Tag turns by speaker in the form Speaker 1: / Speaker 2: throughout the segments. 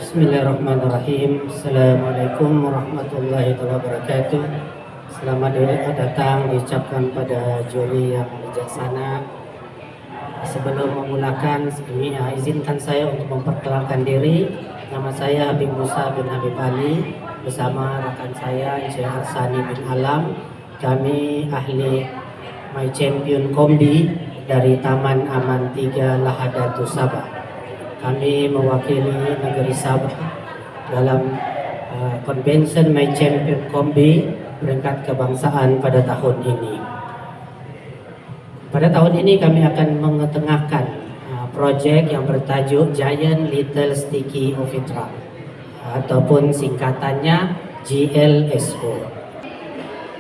Speaker 1: Bismillahirrahmanirrahim. Assalamualaikum warahmatullahi wabarakatuh. Selamat datang diucapkan pada juri yang bijaksana. Sebelum memulakan, izinkan saya untuk memperkenalkan diri. Nama saya Habib Musa bin Habib Ali bersama rekan saya Encik Arsani bin Alam. Kami ahli My Champion Kombi dari Taman Aman 3 Lahadatul Sabah. Kami mewakili negeri Sabah dalam Convention My Champion Kombi peringkat kebangsaan pada tahun ini. Pada tahun ini kami akan mengetengahkan proyek yang bertajuk Giant Little Sticky Oven Truck ataupun singkatannya GLSO.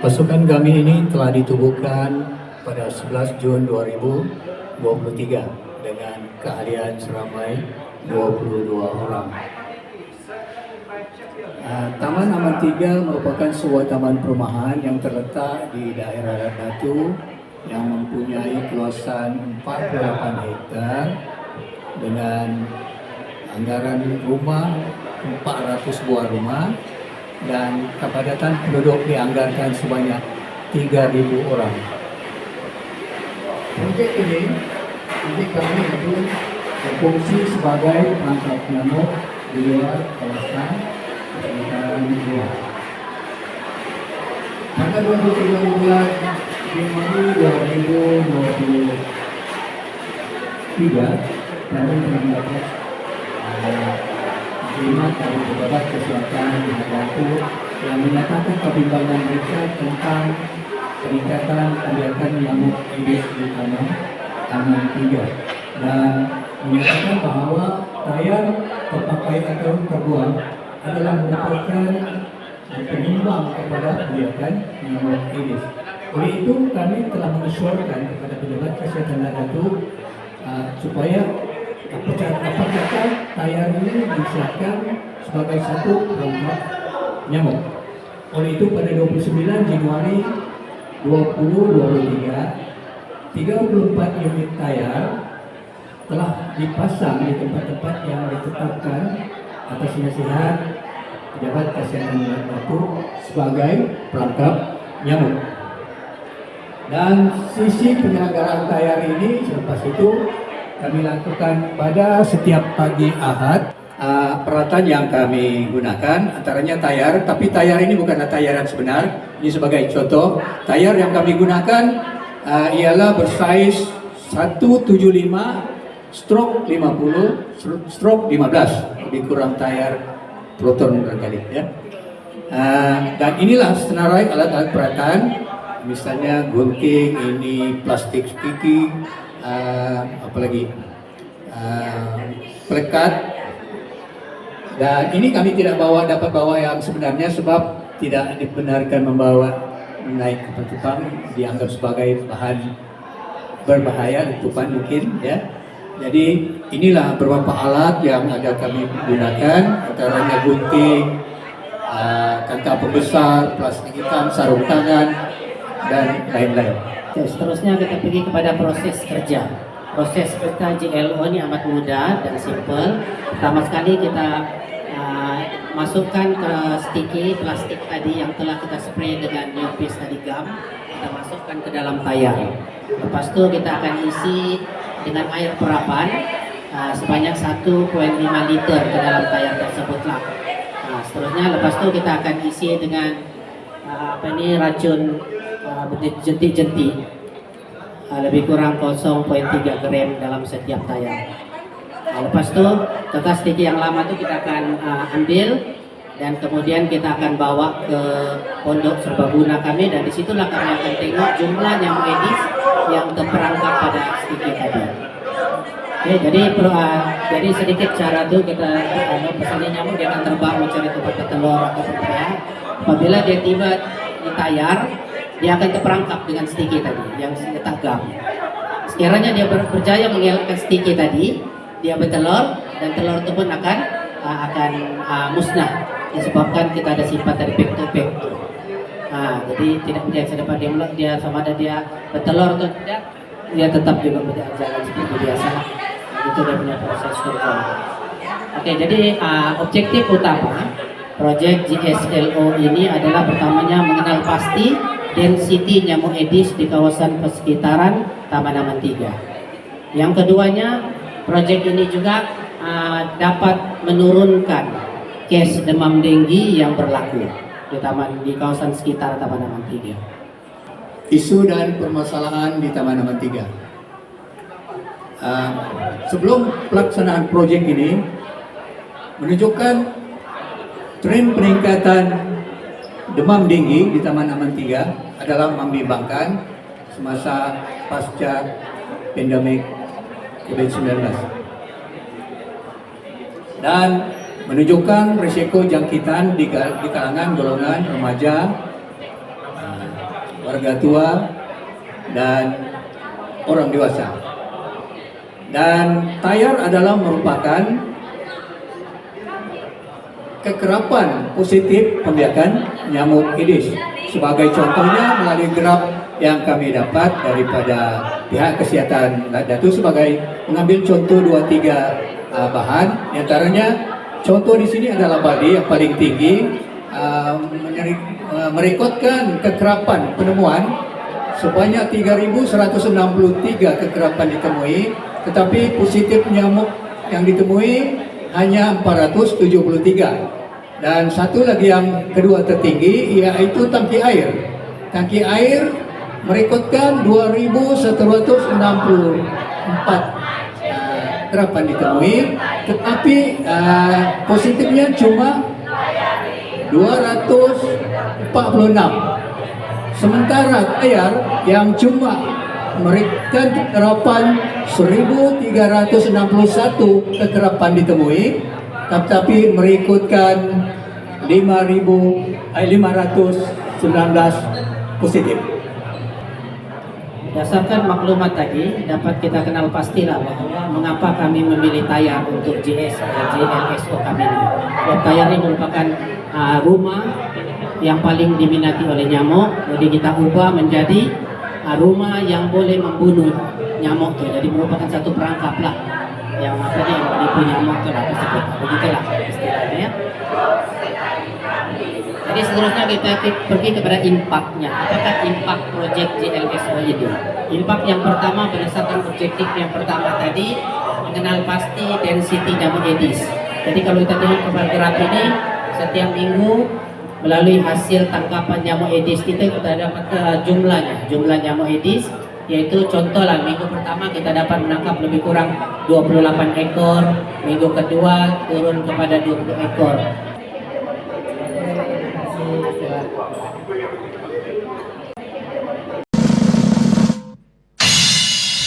Speaker 2: Pasukan kami ini telah ditubuhkan pada 11 Jun 2023 dengan keahlian seramai 22 orang. Taman Aman 3 merupakan sebuah taman perumahan yang terletak di daerah Batu yang mempunyai luasan 48 hektar dengan anggaran rumah 400 buah rumah dan kepadatan penduduk dianggarkan sebanyak 3.000 orang. Projek ini kami itu berfungsi sebagai perangkap nyamuk di luar kawasan sekitaran luar. Pada 23 bulan Januari 2023 kami mendapat terima dari Pejabat Kesehatan Batu yang menyatakan kebimbangan mereka tentang peningkatan kebiasaan nyamuk Aedes di tanah Aman 3 dan menyatakan bahwa tayar terpakai atau terbuang adalah merupakan penyumbang kepada kebiasaan nyamuk Aedes. Oleh itu kami telah mengusulkan kepada Pejabat Kesehatan Batu supaya apakah tayar ini disiapkan sebagai satu perangkap nyamuk. Oleh itu pada 29 Januari 2023 34 unit tayar telah dipasang di tempat-tempat yang ditetapkan atas nasihat Pejabat Kesehatan Batu sebagai perangkap nyamuk. Dan sisi penyelenggaraan tayar ini selepas itu kami lakukan pada setiap pagi Ahad. Peralatan yang kami gunakan antaranya tayar, tapi tayar ini bukanlah tayar yang sebenar. Ini sebagai contoh, tayar yang kami gunakan ialah bersaiz 175/50/15, lebih kurang tayar Proton barangkali ya. Dan inilah senarai alat-alat peralatan, misalnya gunting, ini plastik sticky, apalagi pelekat. Dan ini kami tidak dapat bawa yang sebenarnya sebab tidak dibenarkan membawa naik kapal Jepang, dianggap sebagai bahan berbahaya, letupan mungkin ya. Jadi inilah beberapa alat yang ada kami gunakan, antaranya gunting, kantong pembesar, plastik hitam, sarung tangan, dan lain-lain.
Speaker 1: Seterusnya kita pergi kepada proses kerja. Proses kerja GLO ini amat mudah dan simple. Pertama sekali kita masukkan ke sticky plastik tadi yang telah kita spray dengan neopis tadi gum, kita masukkan ke dalam tayar. Lepas itu kita akan isi dengan air perapan sebanyak 1,5 liter ke dalam tayar tersebutlah. Seterusnya lepas itu kita akan isi dengan racun jentik-jentik lebih kurang 0,3 gram dalam setiap tayar. Lepas itu kertas sticky yang lama itu kita akan ambil dan kemudian kita akan bawa ke pondok serbaguna kami, dan disitulah kami akan tengok jumlah nyamuk Aedes yang terperangkap pada sticky tadi. Oke, jadi sedikit cara itu kita misalnya nyamuk dia akan terbang mencari tempat bertelur atau bertelur. Apabila dia tiba di tayar, dia akan terperangkap dengan sticky tadi yang letak gum. Sekiranya dia berjaya mengelakkan sticky tadi, dia bertelur dan telur itu pun akan musnah disebabkan kita ada sifat dari back to back. Jadi tidak menjadi sedapat dia sama ada dia bertelur atau tidak, dia tetap juga berjalan seperti biasa. Itu dia punya proses kontrol. Oke, jadi objektif utama proyek GSLO ini adalah pertamanya mengenal pasti density nyamuk Aedes di kawasan persekitaran Taman Aman 3. Yang keduanya, proyek ini juga dapat menurunkan case demam denggi yang berlaku di kawasan sekitar Taman Aman 3.
Speaker 2: Isu dan permasalahan di Taman Aman 3. Sebelum pelaksanaan proyek ini menunjukkan tren peningkatan demam denggi di Taman Aman 3 adalah membimbangkan semasa pasca pandemik COVID-19 dan menunjukkan risiko jangkitan di kalangan golongan remaja, warga tua, dan orang dewasa. Dan tayar adalah merupakan kekerapan positif pembiakan nyamuk Aedes. Sebagai contohnya melalui graf yang kami dapat daripada pihak kesehatan Datu sebagai mengambil contoh 2-3 bahan. Di antaranya contoh di sini adalah Bali yang paling tinggi merekodkan kekerapan penemuan sebanyak 3.163 kekerapan ditemui, tetapi positif nyamuk yang ditemui hanya 473. Dan satu lagi yang kedua tertinggi yaitu tangki air. Tangki air merekodkan 2.164 kekerapan ditemui, tetapi positifnya cuma 246. Sementara air yang cuma merekodkan kekerapan 1.361 kekerapan ditemui, tetapi merekodkan 519 positif.
Speaker 1: Berdasarkan maklumat tadi, dapat kita kenal pastilah bahwa mengapa kami memilih tayar untuk GLSO kami ini. Sebab tayar ini merupakan rumah yang paling diminati oleh nyamuk, jadi kita ubah menjadi rumah yang boleh membunuh nyamuk itu. Jadi merupakan satu perangkap lah yang menipu nyamuk itu lah, begitulah istilahnya ya. Jadi seterusnya kita pergi kepada impaknya. Apakah impak proyek GLSO ini? Impak yang pertama berdasarkan objektif yang pertama tadi, mengenal pasti density nyamuk Aedes. Jadi kalau kita tengok kepada graf ini, setiap minggu melalui hasil tangkapan nyamuk Aedes kita dapat jumlah nyamuk Aedes, yaitu contohlah minggu pertama kita dapat menangkap lebih kurang 28 ekor, minggu kedua turun kepada 20 ekor.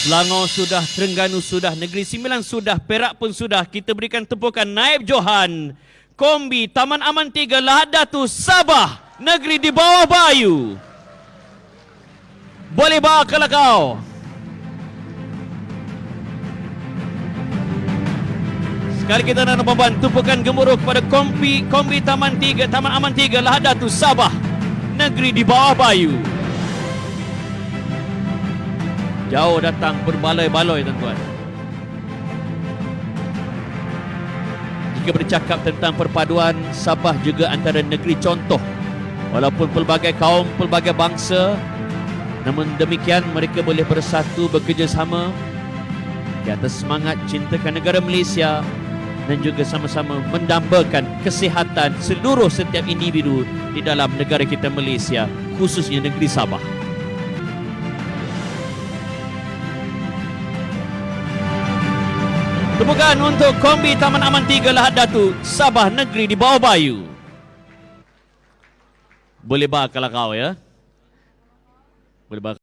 Speaker 3: Selangor sudah, Terengganu sudah, Negeri Sembilan sudah, Perak pun sudah. Kita berikan tepukan Naib Johan Kombi Taman Aman 3 Lahad Datu Sabah, negeri di bawah Bayu. Boleh bawa kalau kau. Sekali kita nak membantu tepukan gemuruh kepada Kombi Taman Aman 3 Lahad Datu Sabah, negeri di bawah Bayu. Jauh datang berbaloi-baloi tuan-tuan. Jika bercakap tentang perpaduan Sabah juga antara negeri contoh, walaupun pelbagai kaum, pelbagai bangsa, namun demikian mereka boleh bersatu bekerjasama di atas semangat cintakan negara Malaysia dan juga sama-sama mendambakan kesihatan seluruh setiap individu di dalam negara kita Malaysia, khususnya negeri Sabah. Tepukan untuk Kombi Taman Aman 3 Lahad Datu Sabah, negeri di bawah Bayu. Boleh bakal kau ya. Boleh bakal.